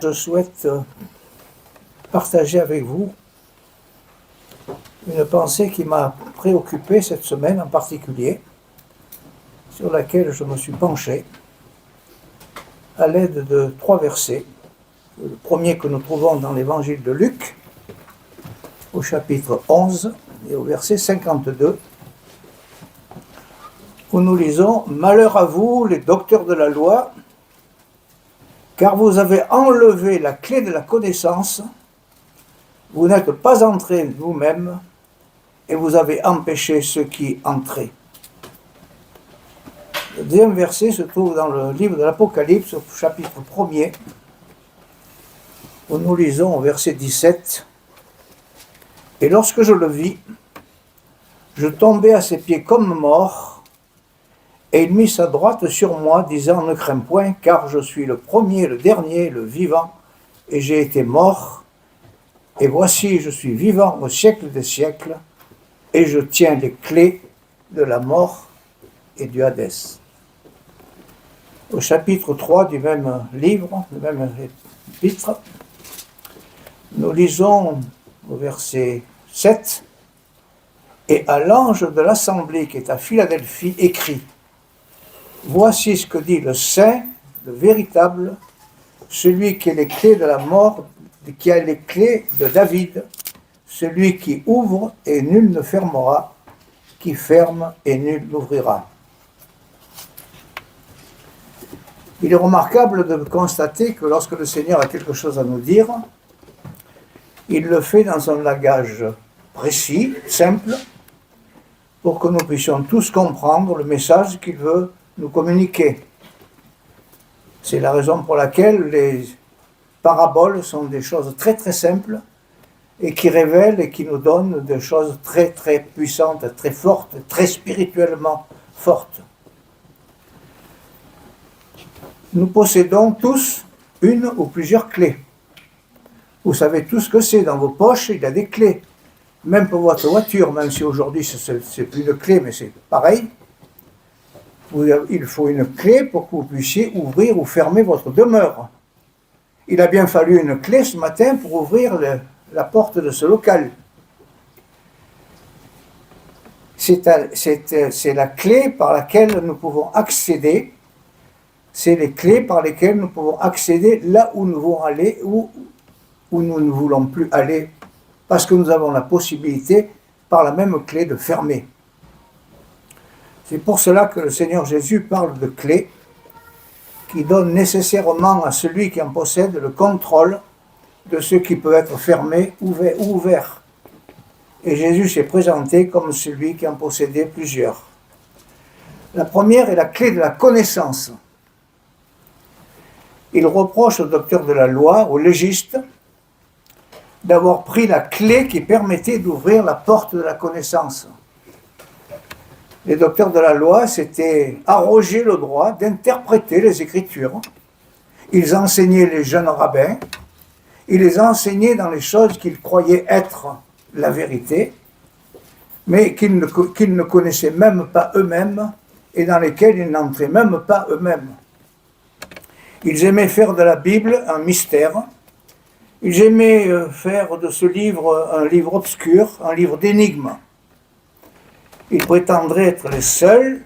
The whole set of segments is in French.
Je souhaite partager avec vous une pensée qui m'a préoccupé cette semaine en particulier, sur laquelle je me suis penché à l'aide de 3 versets. Le premier que nous trouvons dans l'évangile de Luc, au chapitre 11 et au verset 52, où nous lisons « Malheur à vous, les docteurs de la loi, car vous avez enlevé la clé de la connaissance, vous n'êtes pas entrés vous-même, et vous avez empêché ceux qui entraient. » Le deuxième verset se trouve dans le livre de l'Apocalypse, au chapitre 1er, où nous lisons au verset 17, « Et lorsque je le vis, je tombai à ses pieds comme mort, et il mit sa droite sur moi, disant, ne crains point, car je suis le premier, le dernier, le vivant, et j'ai été mort, et voici, je suis vivant au siècle des siècles, et je tiens les clés de la mort et du Hadès. » Au chapitre 3 du même livre, du même épître, nous lisons au verset 7, « Et à l'ange de l'assemblée qui est à Philadelphie écrit, voici ce que dit le Saint, le véritable, celui qui a les clés de la mort, qui a les clés de David, celui qui ouvre et nul ne fermera, qui ferme et nul n'ouvrira. » Il est remarquable de constater que lorsque le Seigneur a quelque chose à nous dire, il le fait dans un langage précis, simple, pour que nous puissions tous comprendre le message qu'il veut nous communiquer. C'est la raison pour laquelle les paraboles sont des choses très très simples et qui révèlent et qui nous donnent des choses très très puissantes, très fortes, très spirituellement fortes. Nous possédons tous une ou plusieurs clés. Vous savez tout ce que c'est dans vos poches, il y a des clés. Même pour votre voiture, même si aujourd'hui c'est plus de clés, mais c'est pareil. Il faut une clé pour que vous puissiez ouvrir ou fermer votre demeure. Il a bien fallu une clé ce matin pour ouvrir la porte de ce local. C'est la clé par laquelle nous pouvons accéder. C'est les clés par lesquelles nous pouvons accéder là où nous voulons aller ou où nous ne voulons plus aller, parce que nous avons la possibilité, par la même clé, de fermer. C'est pour cela que le Seigneur Jésus parle de clés qui donnent nécessairement à celui qui en possède le contrôle de ce qui peut être fermé ou ouvert. Et Jésus s'est présenté comme celui qui en possédait plusieurs. La première est la clé de la connaissance. Il reproche au docteur de la loi, au légiste, d'avoir pris la clé qui permettait d'ouvrir la porte de la connaissance. Les docteurs de la loi s'étaient arrogé le droit d'interpréter les Écritures. Ils enseignaient les jeunes rabbins, ils les enseignaient dans les choses qu'ils croyaient être la vérité, mais qu'ils ne connaissaient même pas eux-mêmes et dans lesquelles ils n'entraient même pas eux-mêmes. Ils aimaient faire de la Bible un mystère. Ils aimaient faire de ce livre un livre obscur, un livre d'énigmes. Ils prétendraient être les seuls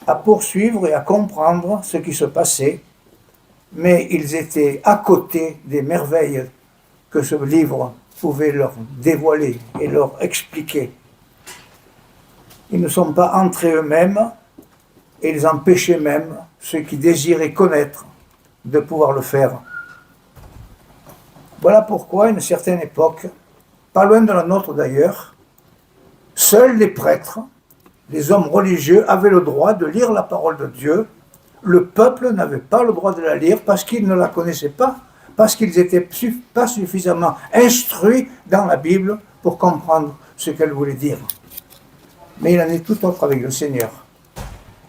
à poursuivre et à comprendre ce qui se passait, mais ils étaient à côté des merveilles que ce livre pouvait leur dévoiler et leur expliquer. Ils ne sont pas entrés eux-mêmes et ils empêchaient même ceux qui désiraient connaître de pouvoir le faire. Voilà pourquoi, à une certaine époque, pas loin de la nôtre d'ailleurs, seuls les prêtres, les hommes religieux, avaient le droit de lire la parole de Dieu. Le peuple n'avait pas le droit de la lire parce qu'ils ne la connaissaient pas, parce qu'ils n'étaient pas suffisamment instruits dans la Bible pour comprendre ce qu'elle voulait dire. Mais il en est tout autre avec le Seigneur.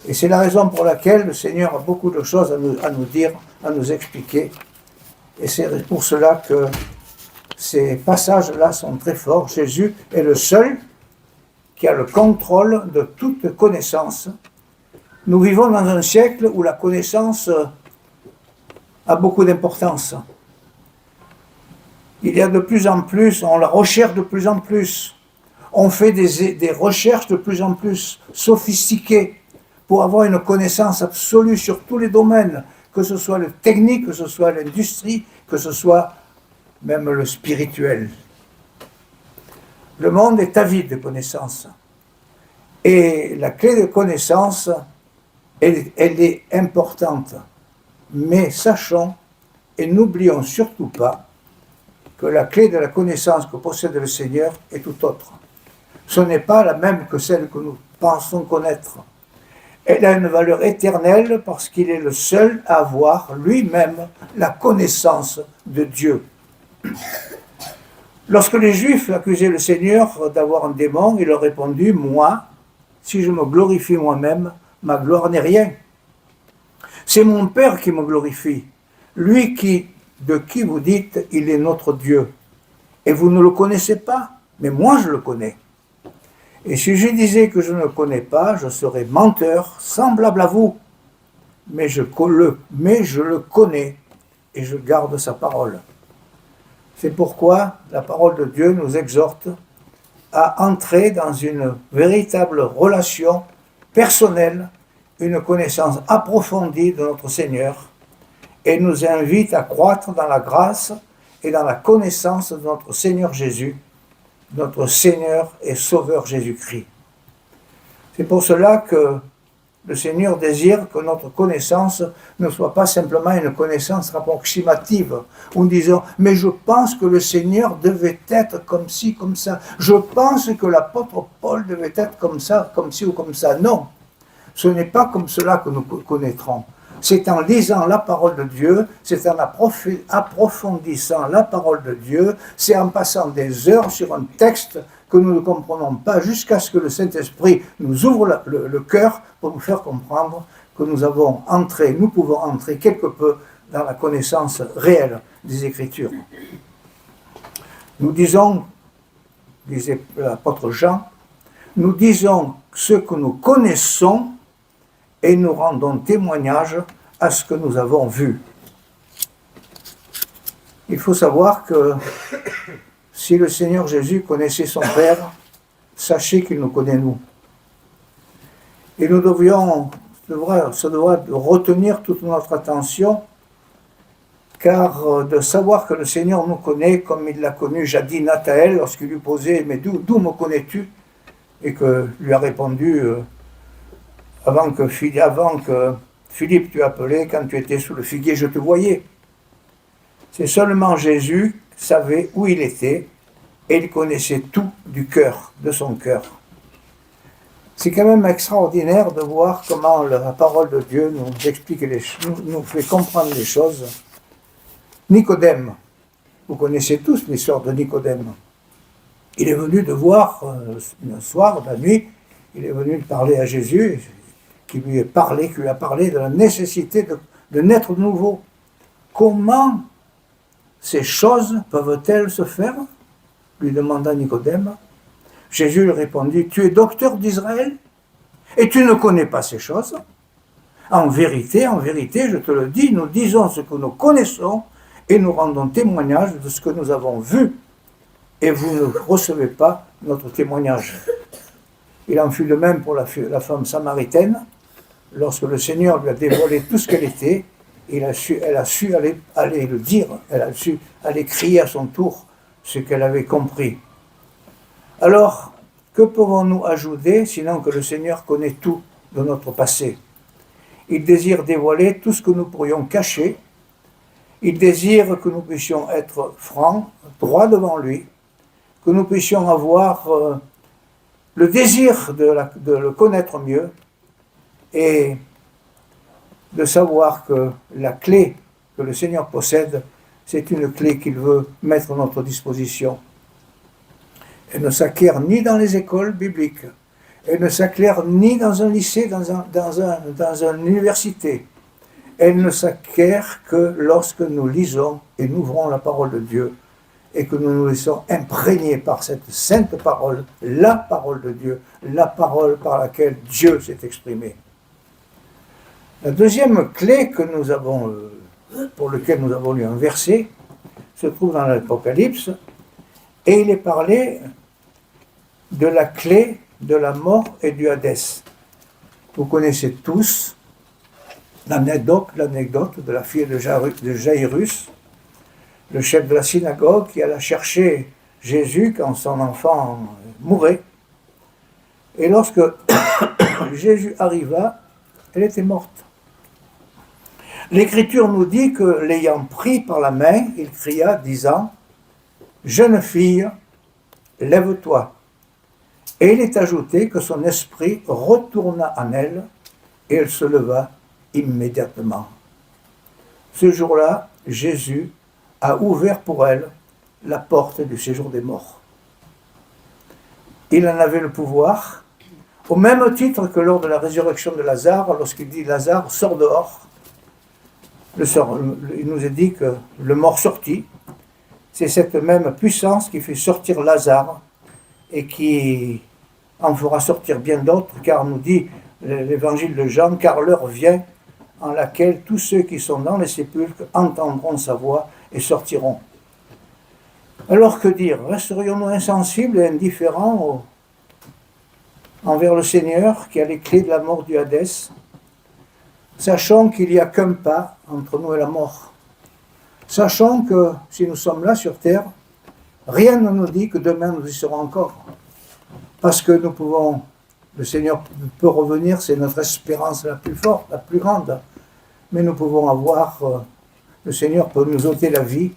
Et c'est la raison pour laquelle le Seigneur a beaucoup de choses à nous dire, à nous expliquer. Et c'est pour cela que ces passages-là sont très forts. Jésus est le seul qui a le contrôle de toute connaissance. Nous vivons dans un siècle où la connaissance a beaucoup d'importance. Il y a de plus en plus, on la recherche de plus en plus. On fait des recherches de plus en plus sophistiquées pour avoir une connaissance absolue sur tous les domaines, que ce soit le technique, que ce soit l'industrie, que ce soit même le spirituel. Le monde est avide de connaissances. Et la clé de connaissance, elle est importante. Mais sachons et n'oublions surtout pas que la clé de la connaissance que possède le Seigneur est tout autre. Ce n'est pas la même que celle que nous pensons connaître. Elle a une valeur éternelle parce qu'il est le seul à avoir lui-même la connaissance de Dieu. Lorsque les Juifs accusaient le Seigneur d'avoir un démon, il leur répondit « Moi, si je me glorifie moi-même, ma gloire n'est rien. C'est mon Père qui me glorifie, lui de qui vous dites « Il est notre Dieu ». Et vous ne le connaissez pas, mais moi je le connais. Et si je disais que je ne le connais pas, je serais menteur, semblable à vous. Mais je le connais et je garde sa parole. C'est pourquoi la parole de Dieu nous exhorte à entrer dans une véritable relation personnelle, une connaissance approfondie de notre Seigneur, et nous invite à croître dans la grâce et dans la connaissance de notre Seigneur Jésus, notre Seigneur et Sauveur Jésus-Christ. C'est pour cela que le Seigneur désire que notre connaissance ne soit pas simplement une connaissance approximative, où nous disons « mais je pense que le Seigneur devait être comme ci, comme ça, je pense que l'apôtre Paul devait être comme ça, comme ci ou comme ça ». Non, ce n'est pas comme cela que nous connaîtrons. C'est en lisant la parole de Dieu, c'est en approfondissant la parole de Dieu, c'est en passant des heures sur un texte que nous ne comprenons pas jusqu'à ce que le Saint-Esprit nous ouvre le cœur pour nous faire comprendre que nous pouvons entrer quelque peu dans la connaissance réelle des Écritures. Nous disons, disait l'apôtre Jean, nous disons ce que nous connaissons et nous rendons témoignage à ce que nous avons vu. Il faut savoir que si le Seigneur Jésus connaissait son Père, sachez qu'il nous connaît nous. Et nous devrions retenir toute notre attention, car de savoir que le Seigneur nous connaît, comme il l'a connu jadis Nathanaël, lorsqu'il lui posait « Mais d'où me connais-tu » et que lui a répondu avant que Philippe t'eût appelé, quand tu étais sous le figuier, je te voyais. C'est seulement Jésus qui savait où il était et il connaissait tout du cœur, de son cœur. C'est quand même extraordinaire de voir comment la parole de Dieu nous explique nous fait comprendre les choses. Nicodème, vous connaissez tous l'histoire de Nicodème. Il est venu de voir, un soir, la nuit, il est venu parler à Jésus, qui lui a parlé de la nécessité de naître de nouveau. Comment ces choses peuvent-elles se faire ? Lui demanda Nicodème. Jésus lui répondit, tu es docteur d'Israël et tu ne connais pas ces choses. En vérité, je te le dis, nous disons ce que nous connaissons et nous rendons témoignage de ce que nous avons vu. Et vous ne recevez pas notre témoignage. Il en fut de même pour la femme samaritaine. Lorsque le Seigneur lui a dévoilé tout ce qu'elle était, elle a su aller le dire, elle a su aller crier à son tour ce qu'elle avait compris. Alors, que pouvons-nous ajouter, sinon que le Seigneur connaît tout de notre passé? Il désire dévoiler tout ce que nous pourrions cacher. Il désire que nous puissions être francs, droits devant lui, que nous puissions avoir le désir de le connaître mieux et de savoir que la clé que le Seigneur possède, c'est une clé qu'il veut mettre à notre disposition. Elle ne s'acquiert ni dans les écoles bibliques, elle ne s'acquiert ni dans un lycée, dans une université. Elle ne s'acquiert que lorsque nous lisons et nous ouvrons la parole de Dieu et que nous nous laissons imprégner par cette sainte parole, la parole de Dieu, la parole par laquelle Dieu s'est exprimé. La deuxième clé pour laquelle nous avons lu un verset, se trouve dans l'Apocalypse, et il est parlé de la clé de la mort et du Hadès. Vous connaissez tous l'anecdote de la fille de Jairus, le chef de la synagogue qui alla chercher Jésus quand son enfant mourait. Et lorsque Jésus arriva, elle était morte. L'Écriture nous dit que, l'ayant pris par la main, il cria, disant, « Jeune fille, lève-toi. » Et il est ajouté que son esprit retourna en elle, et elle se leva immédiatement. Ce jour-là, Jésus a ouvert pour elle la porte du séjour des morts. Il en avait le pouvoir, au même titre que lors de la résurrection de Lazare, lorsqu'il dit « Lazare, sors dehors », il nous est dit que le mort sortit. C'est cette même puissance qui fait sortir Lazare et qui en fera sortir bien d'autres, car nous dit l'évangile de Jean, car l'heure vient en laquelle tous ceux qui sont dans les sépulcres entendront sa voix et sortiront. Alors que dire? Resterions-nous insensibles et indifférents envers le Seigneur qui a les clés de la mort du Hadès? Sachons qu'il n'y a qu'un pas entre nous et la mort. Sachons que si nous sommes là sur terre, rien ne nous dit que demain nous y serons encore. Parce que nous pouvons, le Seigneur peut revenir, c'est notre espérance la plus forte, la plus grande. Mais nous pouvons avoir, le Seigneur peut nous ôter la vie,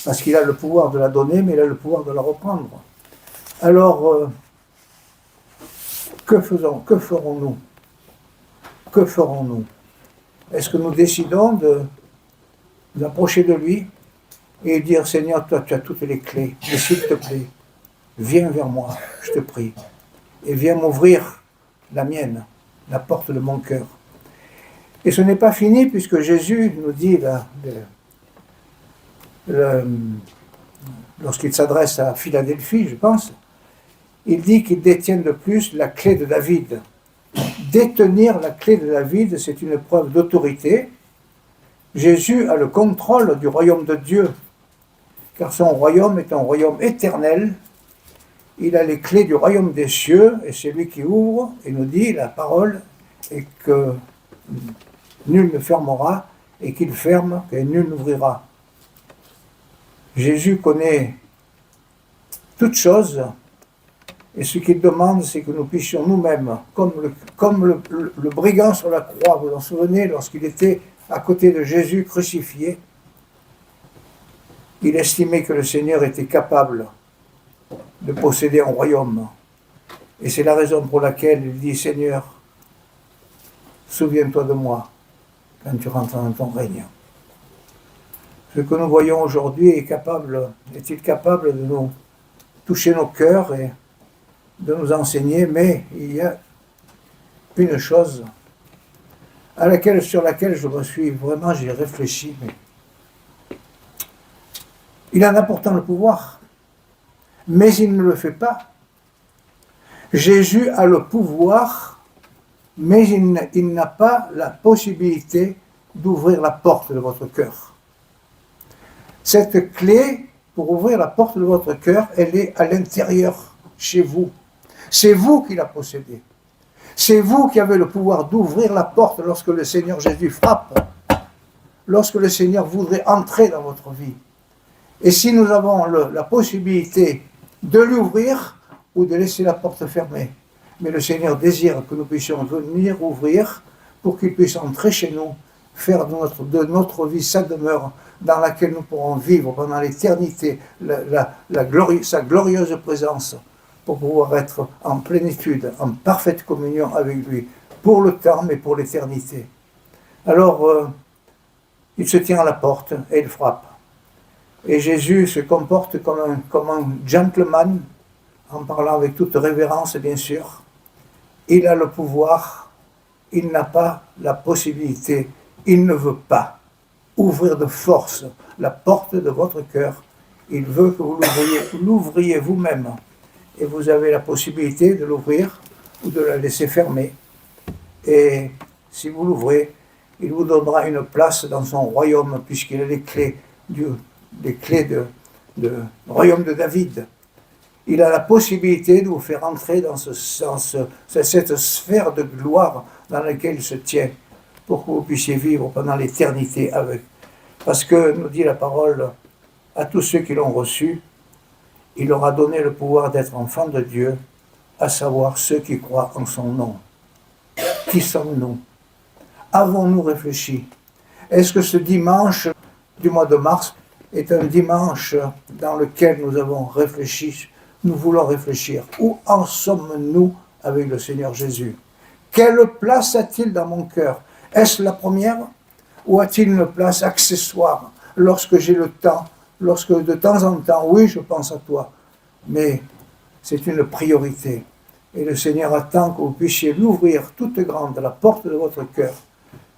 parce qu'il a le pouvoir de la donner, mais il a le pouvoir de la reprendre. Alors, que ferons-nous? Que ferons-nous? Est-ce que nous décidons de nous approcher de lui et dire, Seigneur, toi tu as toutes les clés, mais s'il te plaît, viens vers moi, je te prie, et viens m'ouvrir la mienne, la porte de mon cœur. Et ce n'est pas fini, puisque Jésus nous dit, lorsqu'il s'adresse à Philadelphie, je pense, il dit qu'il détient de plus la clé de David. Détenir la clé de David, c'est une preuve d'autorité. Jésus a le contrôle du royaume de Dieu, car son royaume est un royaume éternel. Il a les clés du royaume des cieux, et c'est lui qui ouvre, et nous dit la parole, et que nul ne fermera, et qu'il ferme, et nul n'ouvrira. Jésus connaît toutes choses, et ce qu'il demande, c'est que nous puissions nous-mêmes, comme le brigand sur la croix, vous vous en souvenez, lorsqu'il était à côté de Jésus crucifié, il estimait que le Seigneur était capable de posséder un royaume. Et c'est la raison pour laquelle il dit, Seigneur, souviens-toi de moi quand tu rentres dans ton règne. Ce que nous voyons aujourd'hui est-il capable de nous toucher nos cœurs et de nous enseigner? Mais il y a une chose sur laquelle j'ai réfléchi, mais il en a pourtant le pouvoir, mais il ne le fait pas. Jésus a le pouvoir, mais il n'a pas la possibilité d'ouvrir la porte de votre cœur. Cette clé, pour ouvrir la porte de votre cœur, elle est à l'intérieur, chez vous. C'est vous qui la possédez. C'est vous qui avez le pouvoir d'ouvrir la porte lorsque le Seigneur Jésus frappe, lorsque le Seigneur voudrait entrer dans votre vie. Et si nous avons la possibilité de l'ouvrir ou de laisser la porte fermée, mais le Seigneur désire que nous puissions venir ouvrir pour qu'il puisse entrer chez nous, faire de notre vie sa demeure dans laquelle nous pourrons vivre pendant l'éternité sa glorieuse présence, pour pouvoir être en plénitude, en parfaite communion avec lui, pour le temps, mais pour l'éternité. Alors, il se tient à la porte et il frappe. Et Jésus se comporte comme un gentleman, en parlant avec toute révérence, bien sûr. Il a le pouvoir, il n'a pas la possibilité, il ne veut pas ouvrir de force la porte de votre cœur. Il veut que vous l'ouvriez vous-même. Et vous avez la possibilité de l'ouvrir ou de la laisser fermer. Et si vous l'ouvrez, il vous donnera une place dans son royaume, puisqu'il a les clés les clés du royaume de David. Il a la possibilité de vous faire entrer dans cette sphère de gloire dans laquelle il se tient, pour que vous puissiez vivre pendant l'éternité avec. Parce que, nous dit la parole, à tous ceux qui l'ont reçu, il leur a donné le pouvoir d'être enfants de Dieu, à savoir ceux qui croient en son nom. Qui sommes-nous? Avons-nous réfléchi? Est-ce que ce dimanche du mois de mars est un dimanche dans lequel nous avons réfléchi? Nous voulons réfléchir. Où en sommes-nous avec le Seigneur Jésus? Quelle place a-t-il dans mon cœur? Est-ce la première? Ou a-t-il une place accessoire lorsque j'ai le temps, lorsque de temps en temps, oui, je pense à toi, mais c'est une priorité. Et le Seigneur attend que vous puissiez l'ouvrir toute grande, la porte de votre cœur,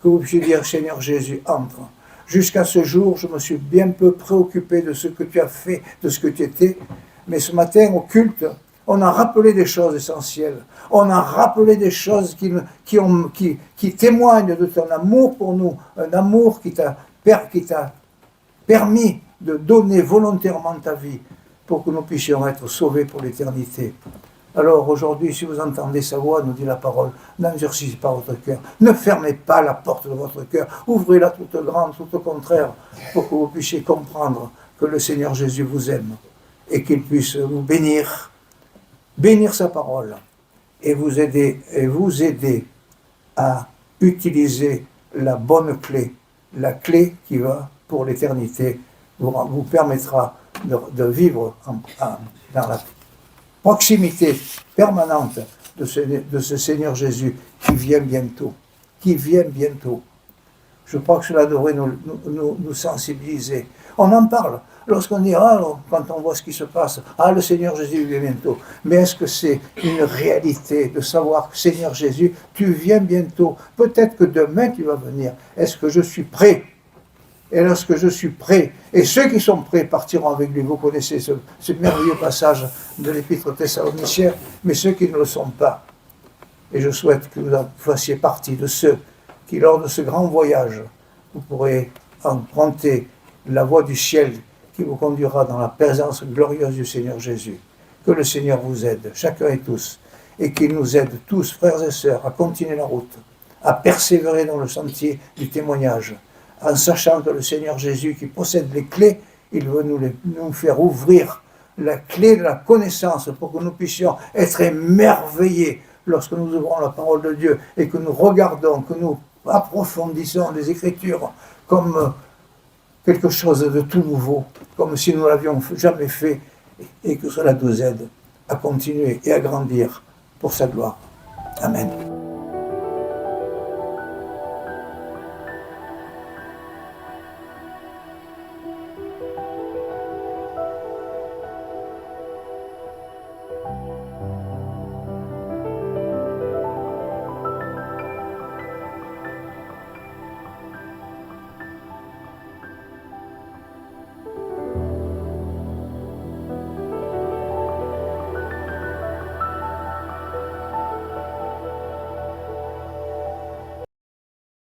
que vous puissiez dire, Seigneur Jésus, entre. Jusqu'à ce jour, je me suis bien peu préoccupé de ce que tu as fait, de ce que tu étais, mais ce matin, au culte, on a rappelé des choses essentielles. On a rappelé des choses qui témoignent de ton amour pour nous, un amour qui t'a permis de donner volontairement ta vie pour que nous puissions être sauvés pour l'éternité. Alors aujourd'hui, si vous entendez sa voix, nous dit la parole, n'endurcissez pas votre cœur, ne fermez pas la porte de votre cœur, ouvrez-la toute grande, tout au contraire, pour que vous puissiez comprendre que le Seigneur Jésus vous aime et qu'il puisse vous bénir sa parole et vous aider à utiliser la bonne clé, la clé qui va pour l'éternité, vous permettra de vivre dans la proximité permanente de ce Seigneur Jésus qui vient bientôt. Je crois que cela devrait nous sensibiliser. On en parle. Lorsqu'on dit, quand on voit ce qui se passe, le Seigneur Jésus vient bientôt. Mais est-ce que c'est une réalité de savoir que Seigneur Jésus, tu viens bientôt? Peut-être que demain tu vas venir. Est-ce que je suis prêt? Et lorsque je suis prêt, et ceux qui sont prêts partiront avec lui. Vous connaissez ce merveilleux passage de l'Épître aux Thessaloniciens, mais ceux qui ne le sont pas. Et je souhaite que vous fassiez partie de ceux qui, lors de ce grand voyage, vous pourrez emprunter la voie du ciel qui vous conduira dans la présence glorieuse du Seigneur Jésus. Que le Seigneur vous aide, chacun et tous, et qu'il nous aide tous, frères et sœurs, à continuer la route, à persévérer dans le sentier du témoignage, en sachant que le Seigneur Jésus, qui possède les clés, il veut nous faire ouvrir la clé de la connaissance pour que nous puissions être émerveillés lorsque nous ouvrons la parole de Dieu et que nous regardons, que nous approfondissons les Écritures comme quelque chose de tout nouveau, comme si nous ne l'avions jamais fait, et que cela nous aide à continuer et à grandir pour sa gloire. Amen.